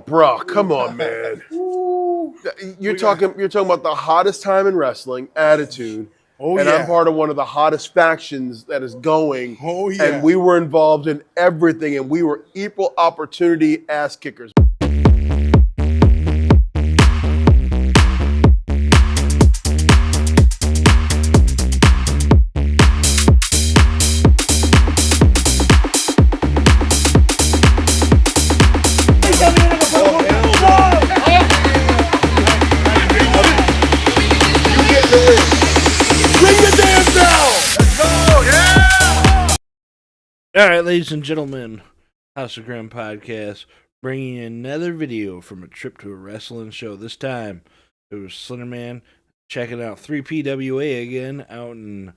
Bro, come on, man. You're talking about the hottest time in wrestling, Attitude, Oh and I'm yeah. part of one of the hottest factions that is going. Oh And yeah. we were involved in everything, and we were equal opportunity ass kickers. All right, ladies and gentlemen, House of Grim podcast, bringing you another video from a trip to a wrestling show. This time, it was Slenderman checking out 3PWA again out in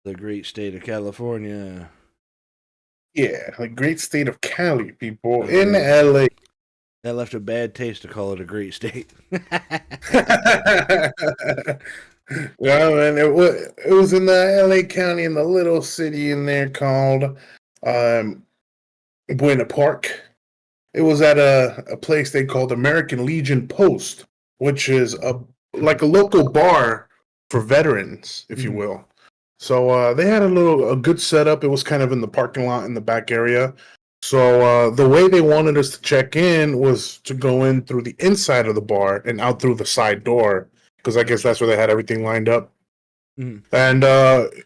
the great state of California. Yeah, the great state of Cali, people, in LA. That left a bad taste to call it a great state. Yeah, man, it was in the LA County in the little city in there called Buena Park. It was at a place they called American Legion Post, which is like a local bar for veterans, if you will. So they had a good setup. It was kind of in the parking lot in the back area. So the way they wanted us to check in was to go in through the inside of the bar and out through the side door, because I guess that's where they had everything lined up. And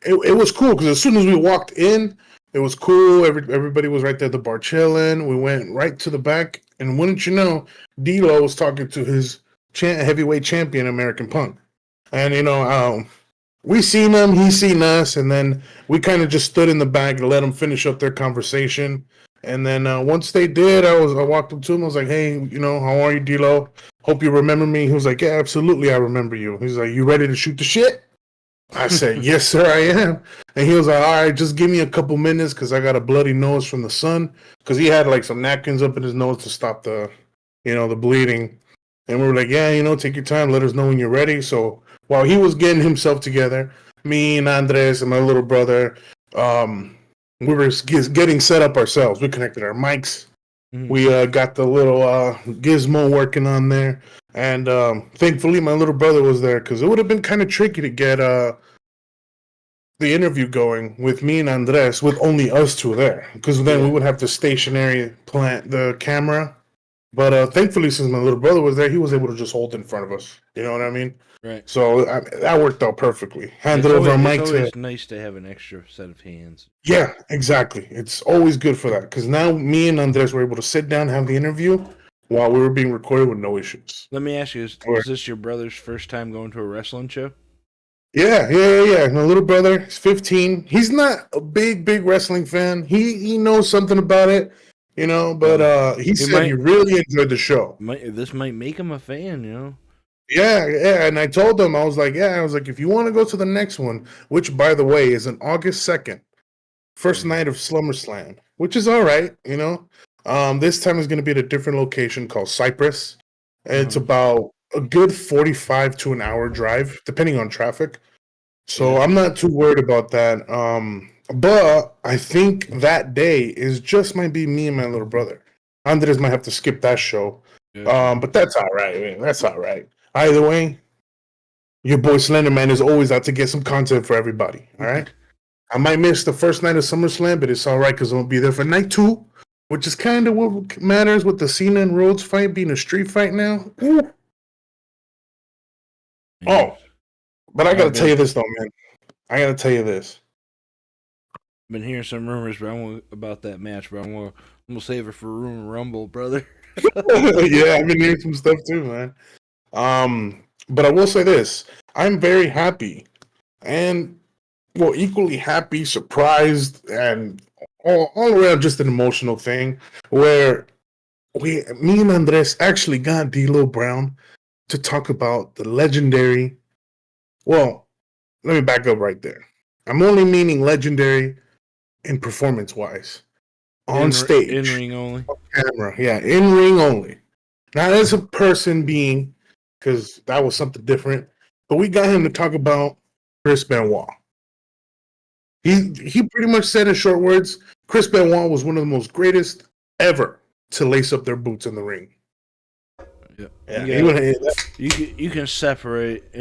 it was cool because as soon as we walked in, it was cool. Everybody was right there at the bar chilling. We went right to the back, and wouldn't you know, D'Lo was talking to his heavyweight champion, American Punk. And we seen him, he seen us, and then we kind of just stood in the back and let them finish up their conversation. And then once they did, I walked up to him. I was like, "Hey, how are you, D'Lo? Hope you remember me." He was like, "Yeah, absolutely, I remember you." He's like, "You ready to shoot the shit?" I said, "Yes, sir, I am." And he was like, "All right, just give me a couple minutes because I got a bloody nose from the sun." Because he had like some napkins up in his nose to stop the bleeding. And we were like, "Yeah, take your time. Let us know when you're ready." So while he was getting himself together, me and Andres and my little brother, we were getting set up ourselves. We connected our mics. We got the little gizmo working on there. And thankfully, my little brother was there because it would have been kind of tricky to get the interview going with me and Andres with only us two there, because then we would have to stationary plant the camera. But thankfully, since my little brother was there, he was able to just hold in front of us. You know what I mean? Right. So that worked out perfectly. Handed over a mic It's to. always nice to have an extra set of hands. Yeah, exactly. It's always good for that because now me and Andres were able to sit down and have the interview while we were being recorded with no issues. Let me ask you, is this your brother's first time going to a wrestling show? Yeah. My little brother, he's 15. He's not a big wrestling fan. He knows something about it, but he said he really enjoyed the show. This might make him a fan, Yeah, and I told him, I was like, if you want to go to the next one, which, by the way, is on August 2nd, first night of SummerSlam, which is all right, this time is going to be at a different location called Cypress. It's about a good 45 to an hour drive, depending on traffic. So I'm not too worried about that. But I think that day might be me and my little brother. Andres might have to skip that show. But that's all right, man. That's all right. Either way, your boy Slenderman is always out to get some content for everybody. All right. I might miss the first night of SummerSlam, but it's all right because I'm gonna be there for night 2, which is kind of what matters with the Cena and Rhodes fight being a street fight now. Ooh. Oh, but I gotta tell you this though, man. I gotta tell you this. Been hearing some rumors about that match, but I'm gonna save it for Rumor Rumble, brother. Yeah, I've been hearing some stuff too, man. But I will say this: I'm very happy, and equally happy, surprised, and all around just an emotional thing. Where me and Andres actually got D'Lo Brown to talk about the legendary. Well, let me back up right there. I'm only meaning legendary in performance-wise. On stage. In ring only. On camera. Yeah, in ring only. Not as a person being, because that was something different. But we got him to talk about Chris Benoit. He pretty much said in short words, Chris Benoit was one of the most greatest ever to lace up their boots in the ring. Yeah, You can separate,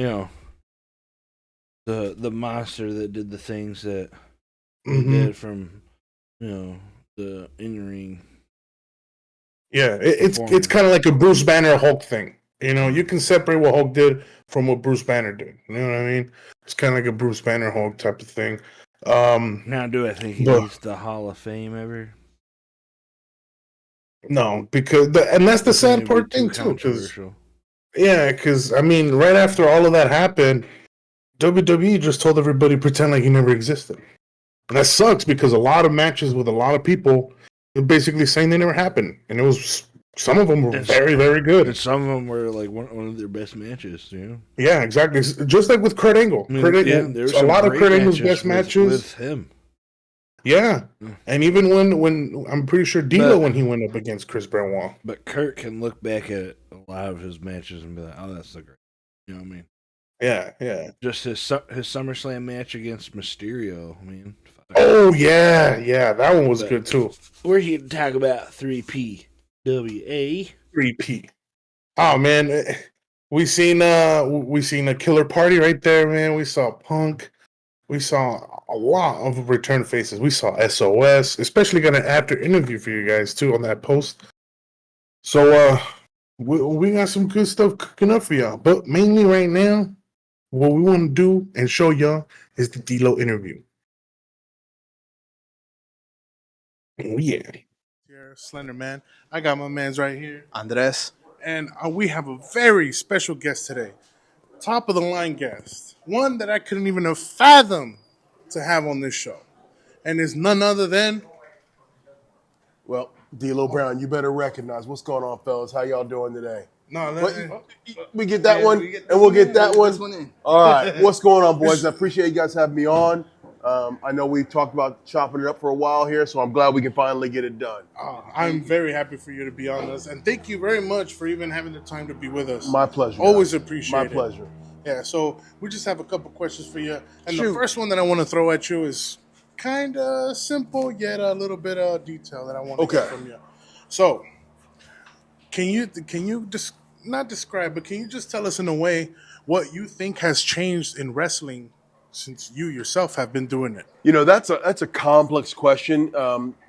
the monster that did the things that he did from, the in ring. Yeah, it's kind of like a Bruce Banner Hulk thing. You can separate what Hulk did from what Bruce Banner did. You know what I mean? It's kind of like a Bruce Banner Hulk type of thing. Now, do I think he but needs the Hall of Fame ever? no, because and that's the I think sad it'd be part too thing too. Because controversial. I mean, right after all of that happened, WWE just told everybody pretend like he never existed. And that sucks because a lot of matches with a lot of people are basically saying they never happened, and it was some of them were very, very good. And some of them were like one of their best matches, Yeah, exactly. Just like with Kurt Angle. I mean, Kurt yeah, Angle, there were a some lot of great Kurt Angle's best matches with him. Yeah, Mm. and even when I'm pretty sure D'Lo when he went up against Chris Benoit. But Kurt can look back at a lot of his matches and be like, "Oh, that's the great." You know what I mean? Yeah. Just his SummerSlam match against Mysterio. I mean, oh yeah, that one was good too. We're here to talk about 3PWA. 3P. Oh man, we seen a killer party right there, man. We saw Punk. We saw a lot of return faces. We saw SOS, especially got an after interview for you guys too on that post. So we got some good stuff cooking up for y'all. But mainly right now, what we want to do and show y'all is the D'Lo interview. Oh yeah. Here, Slender Man. I got my man's right here. Andres. And we have a very special guest today. Top of the line guest. One that I couldn't even have fathomed to have on this show. And it's none other than Well, D'Lo Brown, you better recognize what's going on, fellas. How y'all doing today? We get that one, and we'll get that one. All right, what's going on, boys? I appreciate you guys having me on. I know we've talked about chopping it up for a while here, so I'm glad we can finally get it done. I'm very happy for you to be on this. And thank you very much for even having the time to be with us. My pleasure. Always guys. appreciate it. My pleasure. Yeah, so we just have a couple questions for you. And Shoot. the first one that I want to throw at you is kind of simple, yet a little bit of detail that I want to get from you. So, can you just not describe, but can you just tell us in a way what you think has changed in wrestling since you yourself have been doing it? That's a complex question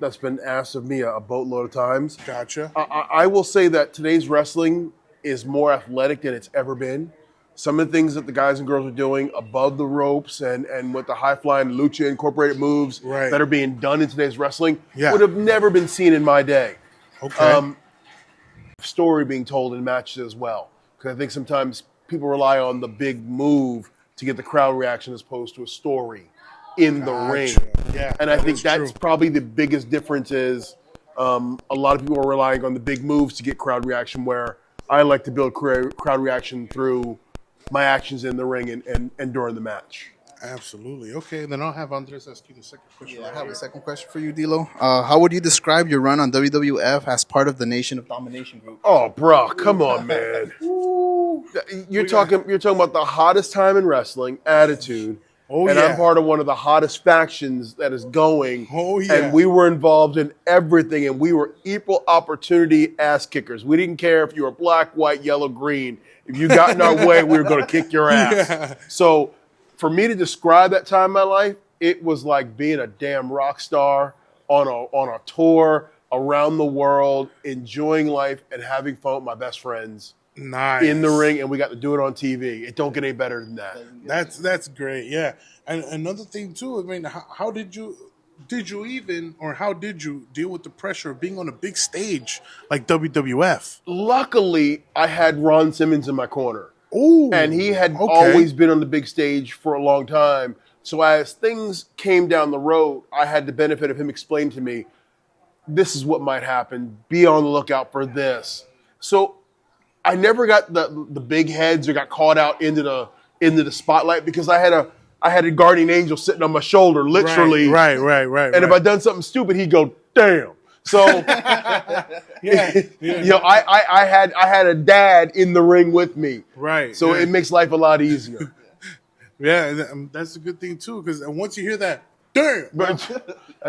that's been asked of me a boatload of times. Gotcha. I will say that today's wrestling is more athletic than it's ever been. Some of the things that the guys and girls are doing above the ropes and with the high-flying lucha incorporated moves that are being done in today's wrestling would have never been seen in my day. Okay. Story being told in matches as well. Because I think sometimes people rely on the big move to get the crowd reaction as opposed to a story in the ring. Yeah, and I think that's probably the biggest difference is a lot of people are relying on the big moves to get crowd reaction, where I like to build crowd reaction through my actions in the ring and during the match. Absolutely. Okay, then I'll have Andres ask you the second question. Yeah, I have a second question for you, D'Lo. How would you describe your run on WWF as part of the Nation of Domination group? Oh, bro, come on, man. You're talking about the hottest time in wrestling, Attitude. And I'm part of one of the hottest factions that is going. And we were involved in everything, and we were equal opportunity ass kickers. We didn't care if you were black, white, yellow, green. If you got in our way, we were going to kick your ass. So for me to describe that time in my life, it was like being a damn rock star on a tour around the world, enjoying life and having fun with my best friends. Nice. In the ring, and we got to do it on TV. It don't get any better than that. That's great. Yeah. And another thing too, I mean, how did you deal with the pressure of being on a big stage like WWF? Luckily, I had Ron Simmons in my corner. Ooh. And he had always been on the big stage for a long time. So as things came down the road, I had the benefit of him explaining to me, this is what might happen. Be on the lookout for this. So I never got the big heads or got caught out into the spotlight because I had a guardian angel sitting on my shoulder, literally. Right. And if I'd done something stupid, he'd go, damn. So I had a dad in the ring with me. Right. So it makes life a lot easier. Yeah, that's a good thing too, because once you hear that, damn,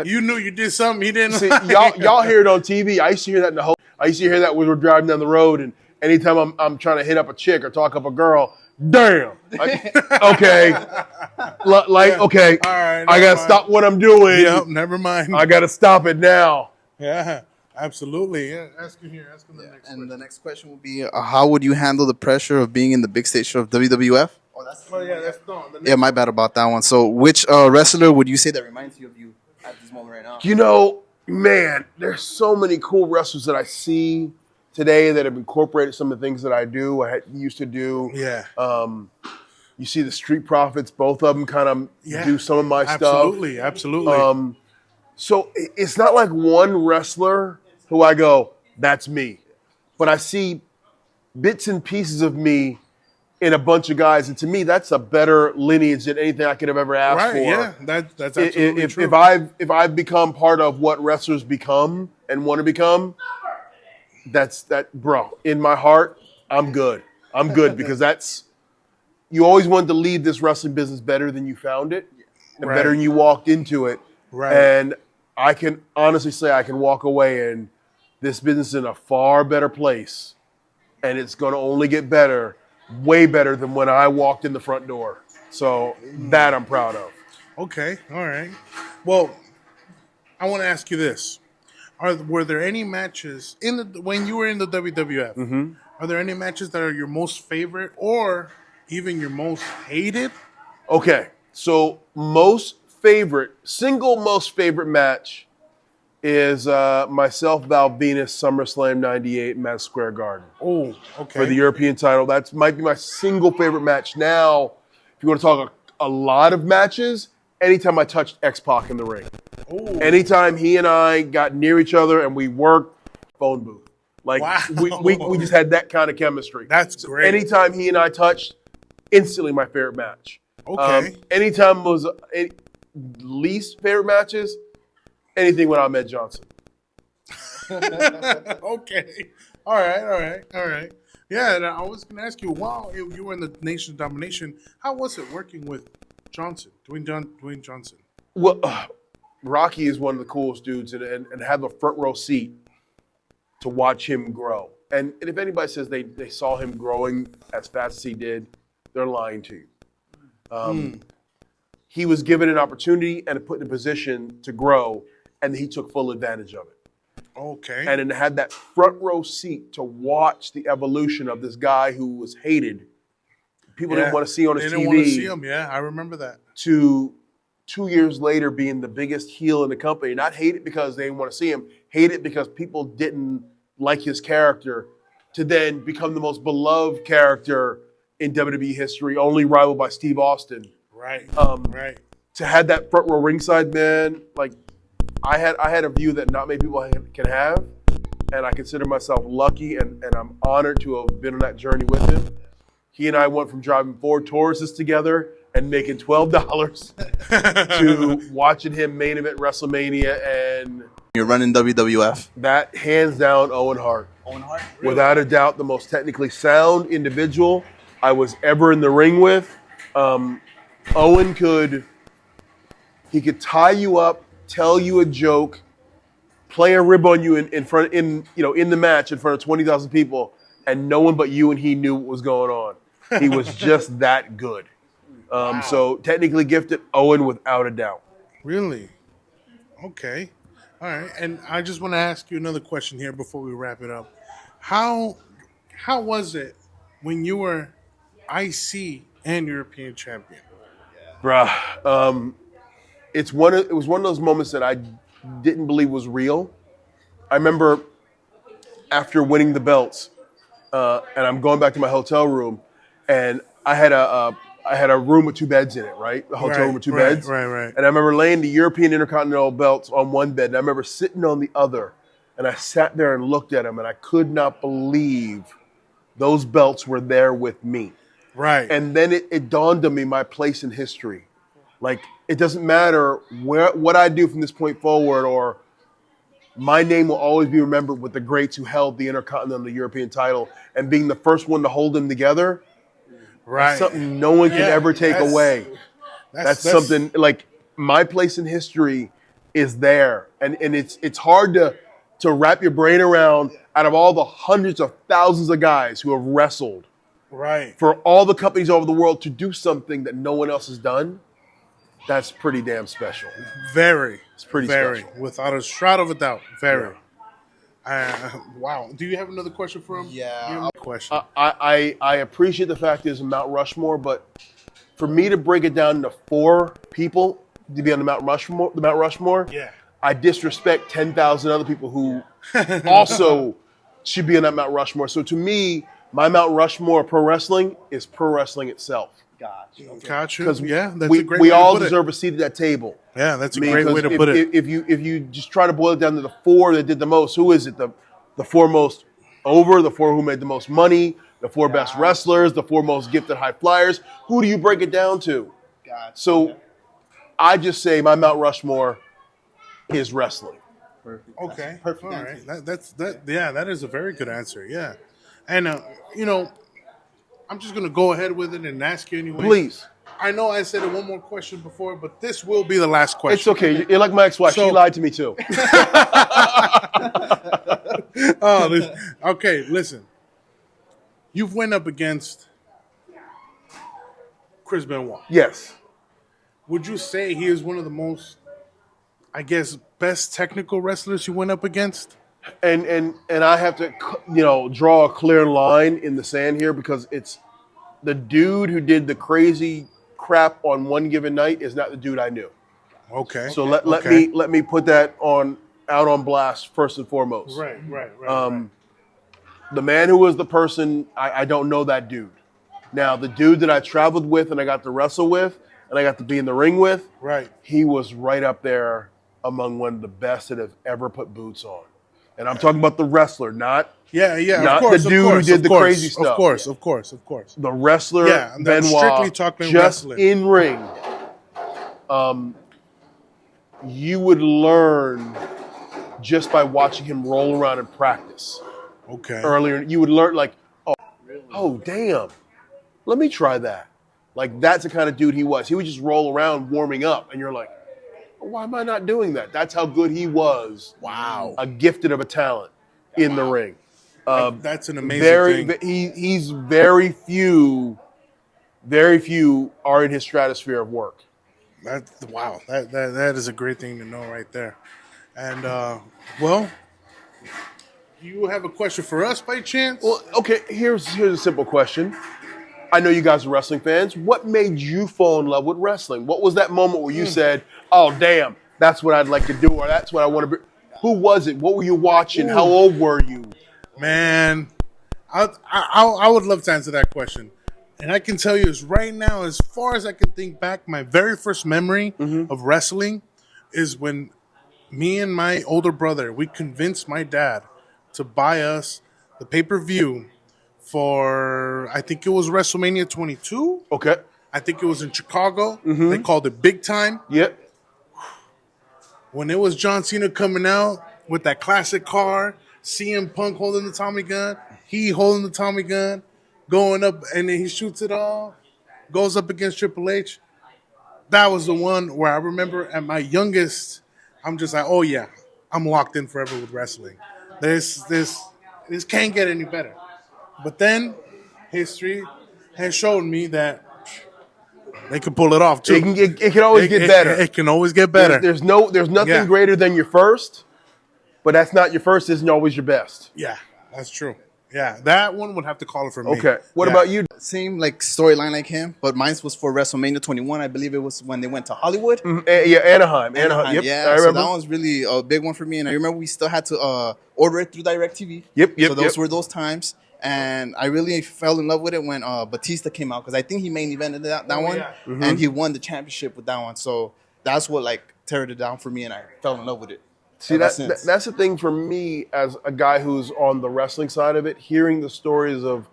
you knew you did something he didn't. See, y'all hear it on TV. I used to hear that when we were driving down the road, anytime I'm trying to hit up a chick or talk up a girl, damn. Okay. Okay. All right, I got to stop what I'm doing. Yep, never mind. I got to stop it now. Yeah, absolutely. Yeah, ask him the next And question. the next question will be, how would you handle the pressure of being in the big stage show of WWF? Yeah, my bad about that one. So, which wrestler would you say that reminds you of you at this moment right now? You know, man, there's so many cool wrestlers that I see today that have incorporated some of the things that I do. Used to do. Yeah. You see the Street Profits, both of them kind of do some of my stuff. Absolutely. So it's not like one wrestler who I go, that's me. But I see bits and pieces of me in a bunch of guys. And to me, that's a better lineage than anything I could have ever asked for. Yeah, that's absolutely true. If I've become part of what wrestlers become and want to become, bro, in my heart, I'm good. I'm good because you always wanted to leave this wrestling business better than you found it and better than you walked into it. Right. And I can honestly say I can walk away and this business is in a far better place. And it's going to only get better, way better than when I walked in the front door. So that I'm proud of. Okay, all right. Well, I want to ask you this: were there any matches when you were in the WWF? Mm-hmm. Are there any matches that are your most favorite, or even your most hated? Okay, so single most favorite match is myself, Val Venus, SummerSlam '98, Madison Square Garden. Oh, okay. For the European title. That might be my single favorite match. Now, if you want to talk a lot of matches, anytime I touched X-Pac in the ring. Ooh. Anytime he and I got near each other and we worked, phone booth. Like, wow. we just had that kind of chemistry. That's great. Anytime he and I touched, instantly my favorite match. Okay. Anytime was least favorite matches, anything with Ahmed Johnson. Okay. All right. Yeah, and I was going to ask you, while you were in the Nation of Domination, how was it working with Johnson, Dwayne Johnson? Well, Rocky is one of the coolest dudes and have a front row seat to watch him grow. And if anybody says they saw him growing as fast as he did, they're lying to you. He was given an opportunity and put in a position to grow, and he took full advantage of it. Okay. And then had that front row seat to watch the evolution of this guy who was hated. People didn't want to see on his TV. They didn't want to see him, yeah. I remember that. To 2 years later being the biggest heel in the company. Not hate it because they didn't want to see him. Hate it because people didn't like his character. To then become the most beloved character in WWE history, only rivaled by Steve Austin. Right. Right. To have that front row ringside, man, like I had a view that not many people can have, and I consider myself lucky and I'm honored to have been on that journey with him. He and I went from driving 4 Tauruses together and making $12 to watching him main event WrestleMania, and you're running WWF. That hands down Owen Hart. Owen Hart? Really? Without a doubt, the most technically sound individual I was ever in the ring with. Owen could tie you up, tell you a joke, play a rib on you in the match in front of 20,000 people, and no one but you and he knew what was going on. He was just that good. Wow. So technically gifted, Owen without a doubt. Really? Okay. All right. And I just want to ask you another question here before we wrap it up. How was it when you were IC and European champion? Bruh, it was one of those moments that I didn't believe was real. I remember after winning the belts, and I'm going back to my hotel room, and I had a room with 2 beds in it, right? A hotel room with 2 beds. Right. And I remember laying the European Intercontinental belts on one bed, and I remember sitting on the other, and I sat there and looked at them, and I could not believe those belts were there with me. Right. And then it dawned on me my place in history. Like, it doesn't matter what I do from this point forward, or my name will always be remembered with the greats who held the Intercontinental European title, and being the first one to hold them together. Right. Something no one can ever take away. That's something like my place in history is there. And it's hard to wrap your brain around out of all the hundreds of thousands of guys who have wrestled Right. for all the companies all over the world to do something that no one else has done, that's pretty damn special. Very. It's pretty very. special. Without a shroud of a doubt. Very. Wow. Do you have another question for him? Yeah. Question. I appreciate the fact there's a Mount Rushmore, but for me to break it down to 4 people to be on the Mount Rushmore, Yeah. I disrespect 10,000 other people who also should be on that Mount Rushmore. So to me, my Mount Rushmore of pro wrestling is pro wrestling itself. Gotcha. Okay. Gotcha. Because Yeah, that's we, a great we way all to put deserve a seat at that table. it. Yeah, that's a I mean, great way to 'cause put it. If you just try to boil it down to the 4 that did the most, who is it? The 4 most over, the 4 who made the most money, the 4 best wrestlers, the 4 most gifted high flyers. Who do you break it down to? Gotcha. So I just say my Mount Rushmore is wrestling. Perfect. Okay. Perfect. All answer. right. That is a very good answer. Yeah. And I'm just gonna go ahead with it and ask you anyway. Please. I know I said one more question before, but this will be the last question. It's okay. You're like my ex-wife. So- She lied to me too. Okay, listen. You've went up against Chris Benoit. Yes. Would you say he is one of the most, I guess, best technical wrestlers you went up against? And I have to, draw a clear line in the sand here because it's the dude who did the crazy crap on one given night is not the dude I knew. Okay. So let Okay. me put that out on blast first and foremost. Right. The man who was the person, I don't know that dude. Now the dude that I traveled with and I got to wrestle with and I got to be in the ring with, Right. he was right up there among one of the best that have ever put boots on. And I'm talking about the wrestler, not Yeah. Not of course, the dude who did the crazy stuff. Of course. the wrestler, Yeah, I'm Benoit, strictly talking just wrestling. in ring. You would learn just by watching him roll around and practice. Okay. Earlier, you would learn like, oh, damn, let me try that. Like that's the kind of dude he was. He would just roll around warming up, and you're like, why am I not doing that? That's how good he was. Wow. A gifted of a talent in the ring. That's an amazing thing. He's very few are in his stratosphere of work. Wow. That is a great thing to know right there. And well, you have a question for us by chance? Well, okay, here's a simple question. I know you guys are wrestling fans. What made you fall in love with wrestling? What was that moment where you said, oh, damn, that's what I'd like to do, or that's what I want to be? Who was it? What were you watching? How old were you? Man, I would love to answer that question. And I can tell you is right now, as far as I can think back, my very first memory of wrestling is when me and my older brother, we convinced my dad to buy us the pay-per-view for, I think it was WrestleMania 22. Okay. I think it was in Chicago. They called it Big Time. Yep. When it was John Cena coming out with that classic car, CM Punk holding the Tommy gun, he holding the Tommy gun, going up, and then he shoots it off, goes up against Triple H. That was the one where I remember at my youngest, I'm just like, oh yeah, I'm locked in forever with wrestling. This can't get any better. But then history has shown me that they can pull it off too. It can always get better. It can always get better. There's nothing Yeah. greater than your first, but that's not your first isn't always your best. Yeah, that's true. Yeah, that one would have to call it for me. Okay. What Yeah. about you? Same like storyline like him, but mine was for WrestleMania 21. I believe it was when they went to Hollywood. Yeah, Anaheim. Yep, Yeah, I so remember. that was really a big one for me. And I remember we still had to order it through DirecTV. Yep, So those were those times. And I really fell in love with it when Batista came out because I think he main evented that one. yeah. And he won the championship with that one. So that's what like teared it down for me and I fell in love with it. See, ever that's since. the thing for me as a guy who's on the wrestling side of it, hearing the stories of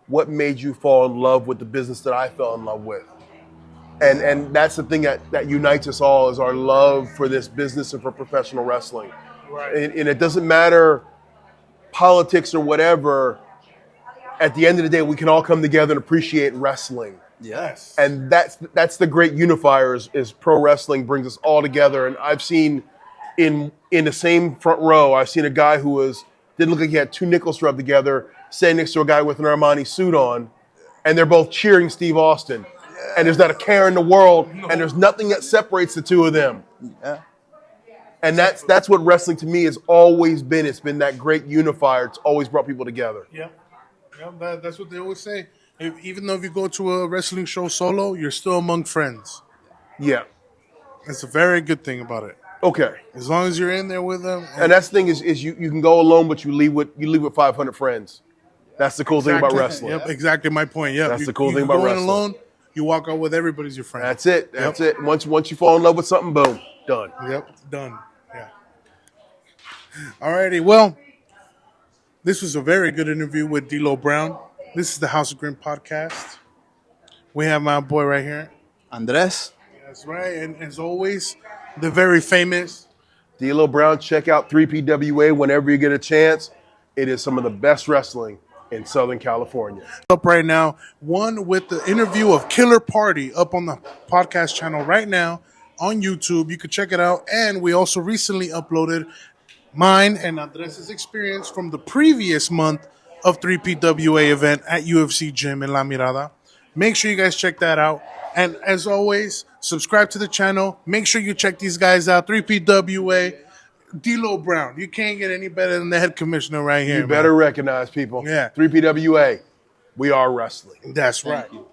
what made you fall in love with the business that I fell in love with. And that's the thing that unites us all is our love for this business and for professional wrestling. Right. And it doesn't matter politics or whatever. At the end of the day, we can all come together and appreciate wrestling. Yes. And that's the great unifier is pro wrestling brings us all together. And I've seen in the same front row, I've seen a guy who was Didn't look like he had two nickels rubbed together, standing next to a guy with an Armani suit on, and they're both cheering Steve Austin. And there's not a care in the world, and there's nothing that separates the two of them. Yeah. And that's what wrestling to me has always been. It's been that great unifier. It's always brought people together. Yeah. That's what they always say. Even though if you go to a wrestling show solo, you're still among friends. Yeah. That's a very good thing about it. Okay. As long as you're in there with them. And that's the thing is you can go alone, but you leave with 500 friends. That's the cool thing about wrestling. Yep, exactly my point. Yep. That's the cool thing about go in wrestling. alone, you walk out with everybody's your friend. That's it. That's it. Once you fall in love with something, boom, done. Yep, done. Yeah. Alrighty, well, this was a very good interview with D'Lo Brown. This is the House of Grim podcast. We have my boy right here. Andres. That's right, and as always, the very famous D'Lo Brown. Check out 3PWA whenever you get a chance. It is some of the best wrestling in Southern California. Up right now, one with the interview of Killer Party up on the podcast channel right now on YouTube. You can check it out, and we also recently uploaded mine and Andres' experience from the previous month of 3PWA event at UFC Gym in La Mirada. Make sure you guys check that out. And as always, subscribe to the channel. Make sure you check these guys out. 3PWA, D'Lo Brown. You can't get any better than the head commissioner right here. You better recognize people. Yeah. 3PWA. We are wrestling. That's right. you.